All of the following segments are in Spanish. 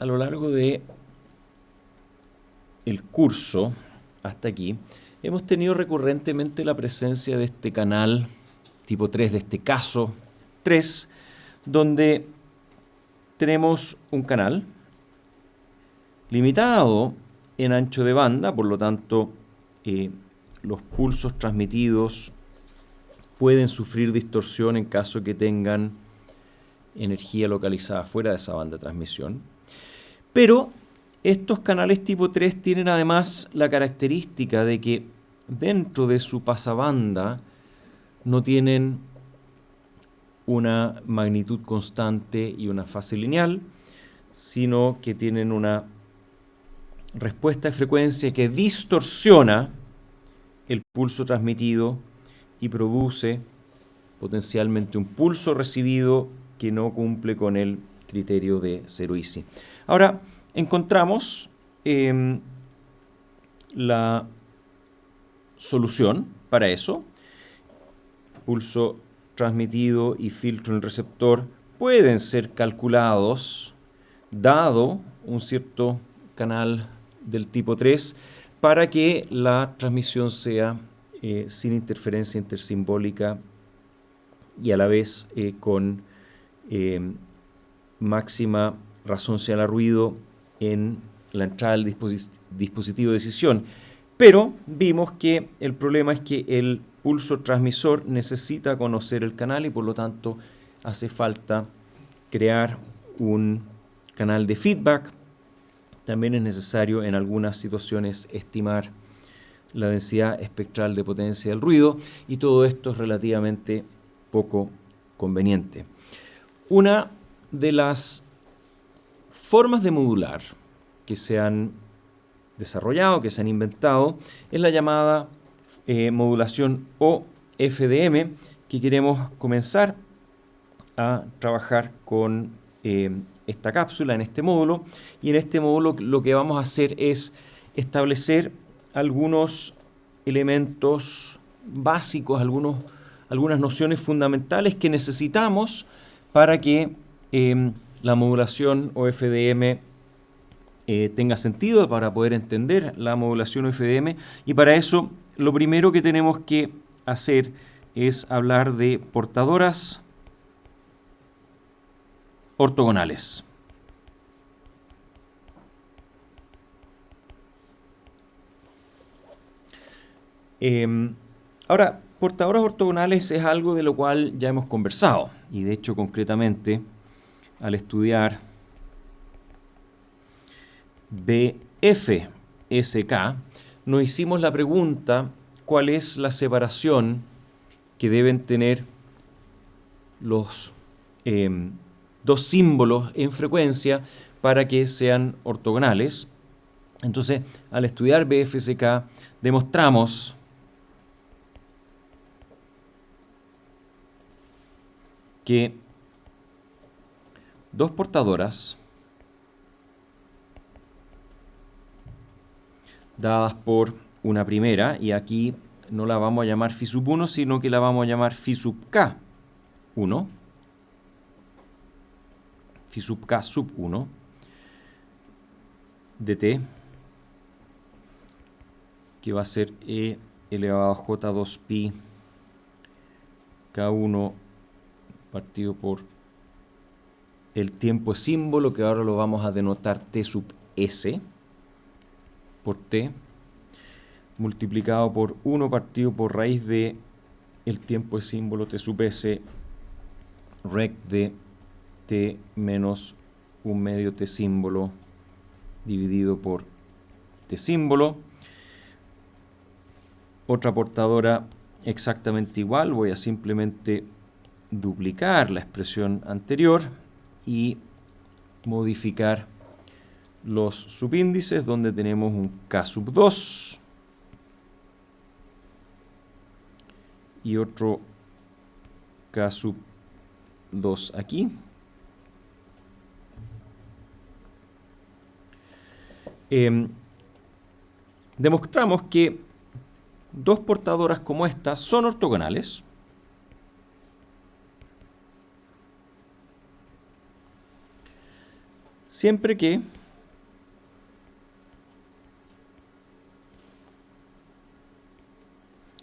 a lo largo de el curso, hasta aquí, hemos tenido recurrentemente la presencia de este canal tipo 3, de este caso 3, donde tenemos un canal limitado en ancho de banda, por lo tanto, los pulsos transmitidos pueden sufrir distorsión en caso que tengan energía localizada fuera de esa banda de transmisión. Pero estos canales tipo 3 tienen además la característica de que dentro de su pasabanda no tienen una magnitud constante y una fase lineal, sino que tienen una respuesta de frecuencia que distorsiona el pulso transmitido y produce potencialmente un pulso recibido que no cumple con el criterio de Zeroisi. Ahora, encontramos la solución para eso. Pulso transmitido y filtro en el receptor pueden ser calculados dado un cierto canal del tipo 3 para que la transmisión sea sin interferencia intersimbólica y a la vez con máxima razón señal a ruido en la entrada del dispositivo de decisión. Pero vimos que el problema es que el pulso transmisor necesita conocer el canal y por lo tanto hace falta crear un canal de feedback. También es necesario en algunas situaciones estimar la densidad espectral de potencia del ruido y todo esto es relativamente poco conveniente. Una de las formas de modular que se han desarrollado, que se han inventado, es la llamada modulación OFDM, que queremos comenzar a trabajar con esta cápsula, en este módulo, y en este módulo lo que vamos a hacer es establecer algunos elementos básicos, algunas nociones fundamentales que necesitamos para que la modulación OFDM tenga sentido, para poder entender la modulación OFDM, y para eso lo primero que tenemos que hacer es hablar de portadoras ortogonales. Ahora, portadoras ortogonales es algo de lo cual ya hemos conversado, y de hecho concretamente al estudiar BFSK nos hicimos la pregunta: ¿cuál es la separación que deben tener los dos símbolos en frecuencia para que sean ortogonales? Entonces, al estudiar BFSK demostramos que dos portadoras dadas por una primera, y aquí no la vamos a llamar phi sub 1, sino que la vamos a llamar phi sub k 1, phi sub k sub 1 de t, que va a ser e elevado a j2 pi k1 partido por el tiempo de símbolo, que ahora lo vamos a denotar t sub s por t, multiplicado por 1 partido por raíz de el tiempo de símbolo t sub s rec de t menos 1/2 t símbolo dividido por t símbolo. Otra portadora exactamente igual, voy a simplemente duplicar la expresión anterior y modificar los subíndices, donde tenemos un k sub 2 y otro k sub 2 aquí. Demostramos que dos portadoras como esta son ortogonales. siempre que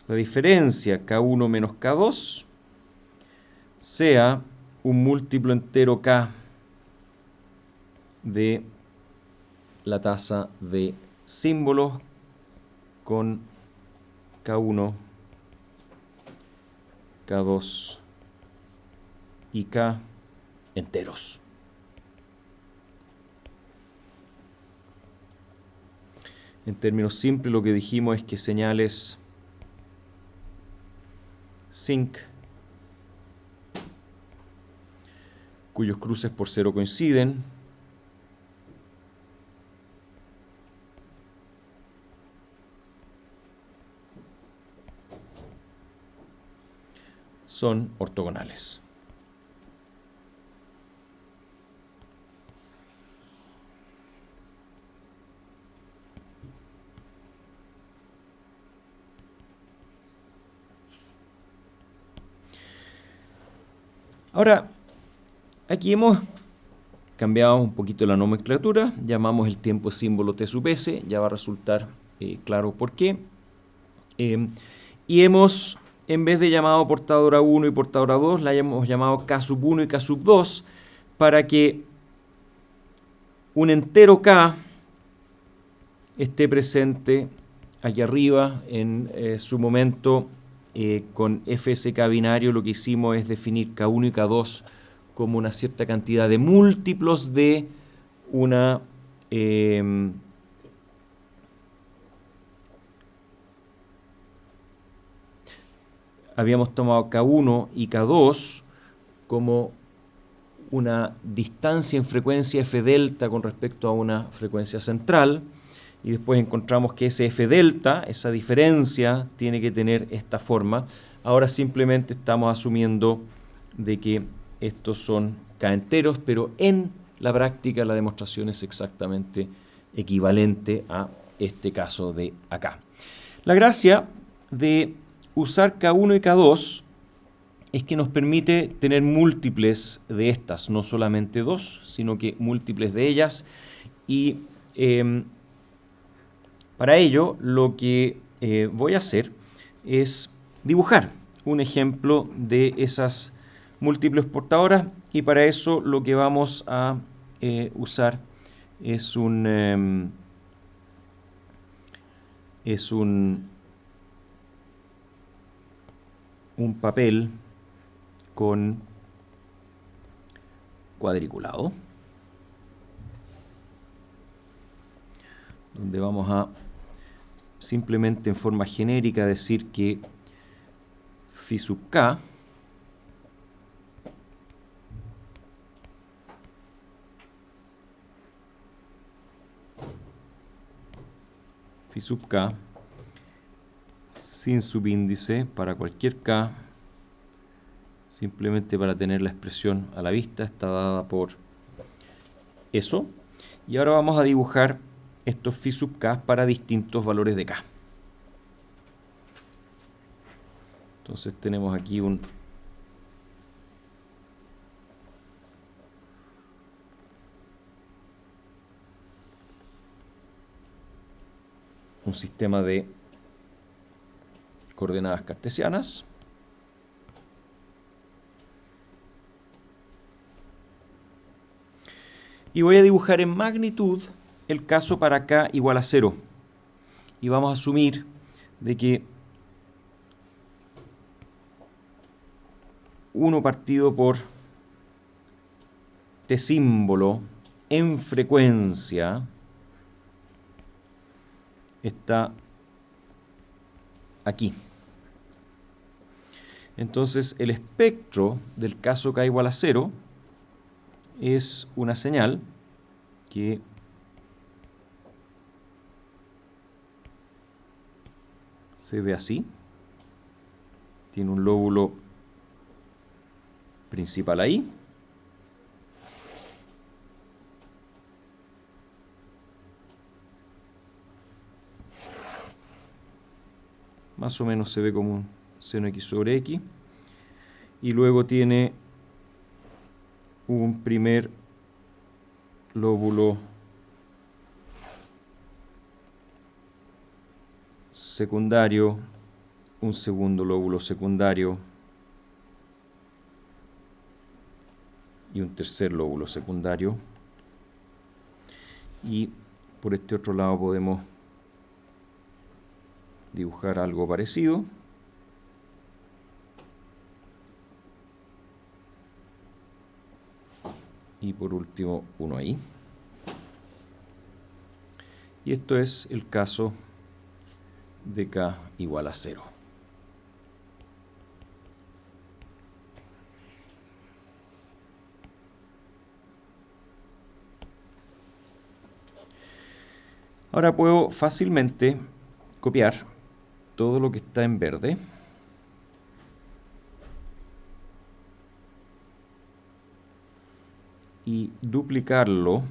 la diferencia K1 menos K2 sea un múltiplo entero K de la tasa de símbolos con K1, K2 y K enteros. En términos simples, lo que dijimos es que señales sinc cuyos cruces por cero coinciden son ortogonales. Ahora, aquí hemos cambiado un poquito la nomenclatura, llamamos el tiempo símbolo T sub S, ya va a resultar claro por qué. Y hemos, en vez de llamado portadora 1 y portadora 2, la hemos llamado K sub 1 y K sub 2, para que un entero K esté presente aquí arriba en su momento. Con FSK binario lo que hicimos es definir K1 y K2 como una cierta cantidad de múltiplos de una habíamos tomado K1 y K2 como una distancia en frecuencia F delta con respecto a una frecuencia central, y después encontramos que ese F delta, esa diferencia, tiene que tener esta forma. Ahora simplemente estamos asumiendo de que estos son K enteros, pero en la práctica la demostración es exactamente equivalente a este caso de acá. La gracia de usar K1 y K2 es que nos permite tener múltiples de estas, no solamente dos, sino que múltiples de ellas. Y para ello lo que voy a hacer es dibujar un ejemplo de esas múltiples portadoras, y para eso lo que vamos a usar es un papel con cuadriculado, donde vamos a simplemente en forma genérica decir que phi sub k sin subíndice para cualquier k, simplemente para tener la expresión a la vista, está dada por eso. Y ahora vamos a dibujar estos phi sub k para distintos valores de k. Entonces tenemos aquí un sistema de coordenadas cartesianas. Y voy a dibujar en magnitud el caso para k igual a 0. Y vamos a asumir de que 1 partido por t símbolo en frecuencia está aquí. Entonces el espectro del caso k igual a 0 es una señal que se ve así. Tiene un lóbulo principal ahí. Más o menos se ve como un seno x sobre x. Y luego tiene un primer lóbulo secundario, un segundo lóbulo secundario y un tercer lóbulo secundario. Y por este otro lado podemos dibujar algo parecido. Y por último uno ahí. Y esto es el caso de K igual a 0. Ahora puedo fácilmente copiar todo lo que está en verde y duplicarlo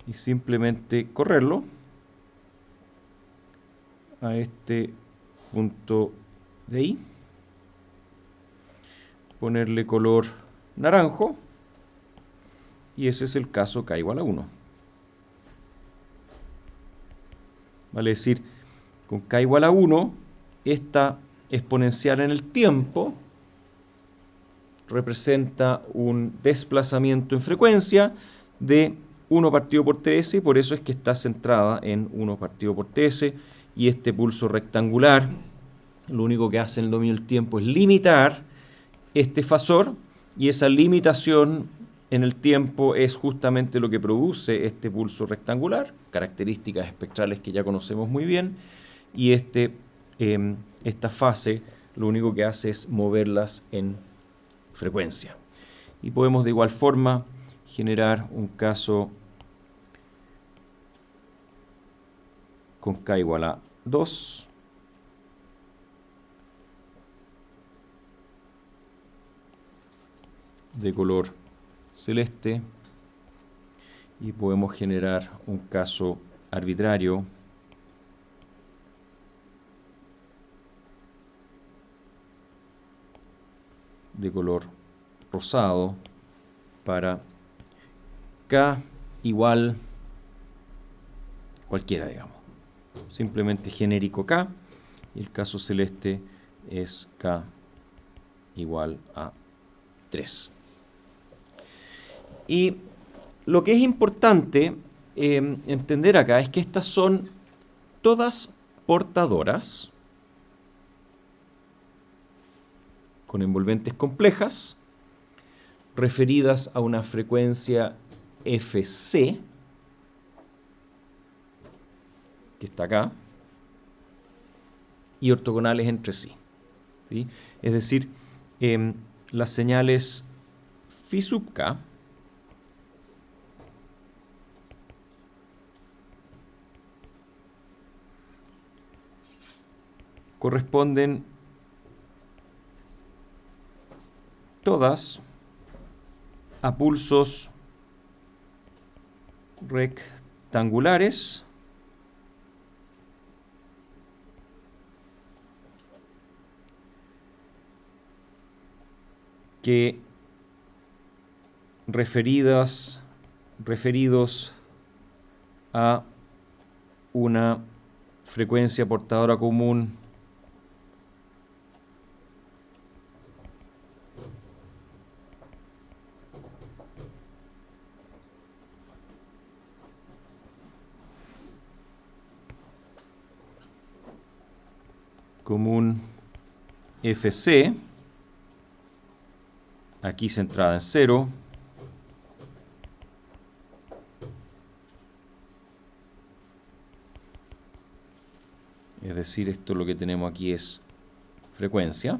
y simplemente correrlo a este punto de ahí, ponerle color naranjo y ese es el caso K igual a 1. Vale decir, con K igual a 1, esta exponencial en el tiempo representa un desplazamiento en frecuencia de 1 partido por TS, y por eso es que está centrada en 1 partido por TS, y este pulso rectangular lo único que hace en el dominio del tiempo es limitar este fasor, y esa limitación en el tiempo es justamente lo que produce este pulso rectangular, características espectrales que ya conocemos muy bien, y esta fase lo único que hace es moverlas en frecuencia. Y podemos de igual forma generar un caso con K igual a 2. De color celeste, y podemos generar un caso arbitrario de color rosado para K igual cualquiera, digamos, simplemente genérico K, y el caso celeste es K igual a 3. Y lo que es importante entender acá es que estas son todas portadoras con envolventes complejas referidas a una frecuencia Fc, que está acá, y ortogonales entre sí, ¿sí? Es decir, las señales phi sub k corresponden todas a pulsos rectangulares que referidos a una frecuencia portadora común Fc, aquí centrada en 0, es decir, esto lo que tenemos aquí es frecuencia,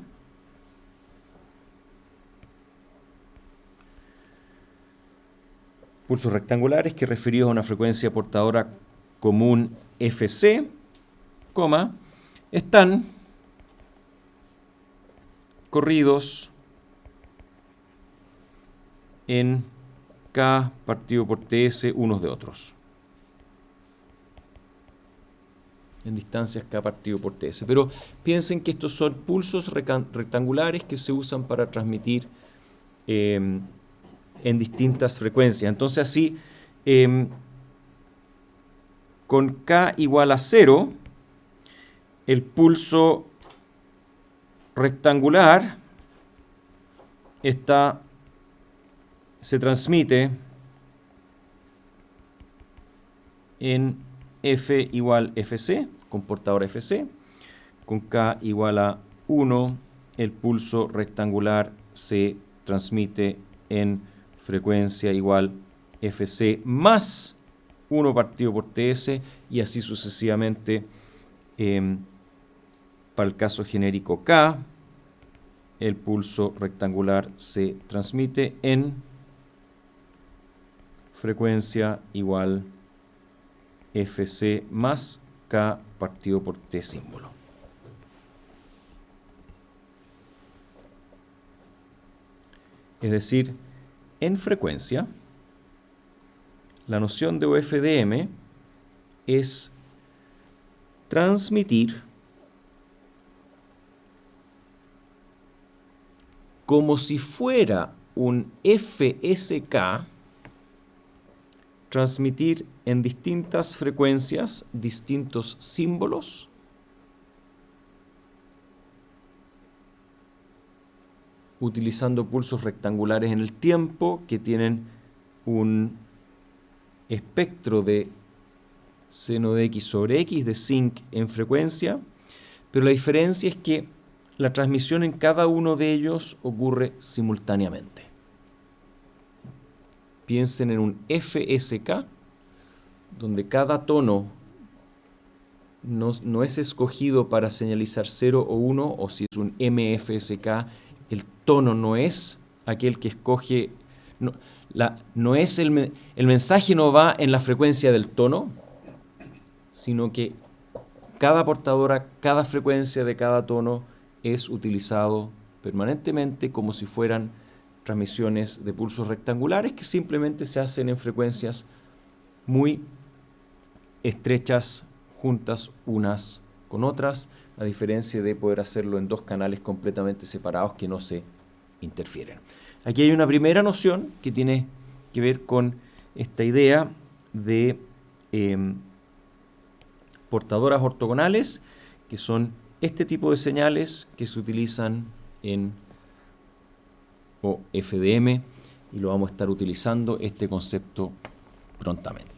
pulsos rectangulares que referidos a una frecuencia portadora común Fc, están corridos en K partido por TS unos de otros, en distancias K partido por TS. Pero piensen que estos son pulsos rectangulares que se usan para transmitir en distintas frecuencias. Entonces así, con K igual a 0, el pulso rectangular se transmite en F igual Fc, comportador Fc. Con K igual a 1, el pulso rectangular se transmite en frecuencia igual Fc más 1 partido por Ts, y así sucesivamente. Para el caso genérico K, el pulso rectangular se transmite en frecuencia igual Fc más K partido por T símbolo. Es decir, en frecuencia, la noción de UFDM es transmitir como si fuera un FSK, transmitir en distintas frecuencias distintos símbolos utilizando pulsos rectangulares en el tiempo que tienen un espectro de seno de x sobre x de sinc en frecuencia, pero la diferencia es que la transmisión en cada uno de ellos ocurre simultáneamente. Piensen en un FSK, donde cada tono no es escogido para señalizar 0 o 1, o si es un MFSK, el tono no es aquel que escoge, el mensaje no va en la frecuencia del tono, sino que cada portadora, cada frecuencia de cada tono es utilizado permanentemente como si fueran transmisiones de pulsos rectangulares que simplemente se hacen en frecuencias muy estrechas, juntas unas con otras, a diferencia de poder hacerlo en dos canales completamente separados que no se interfieren. Aquí hay una primera noción que tiene que ver con esta idea de portadoras ortogonales, que son este tipo de señales que se utilizan en OFDM, y lo vamos a estar utilizando este concepto prontamente.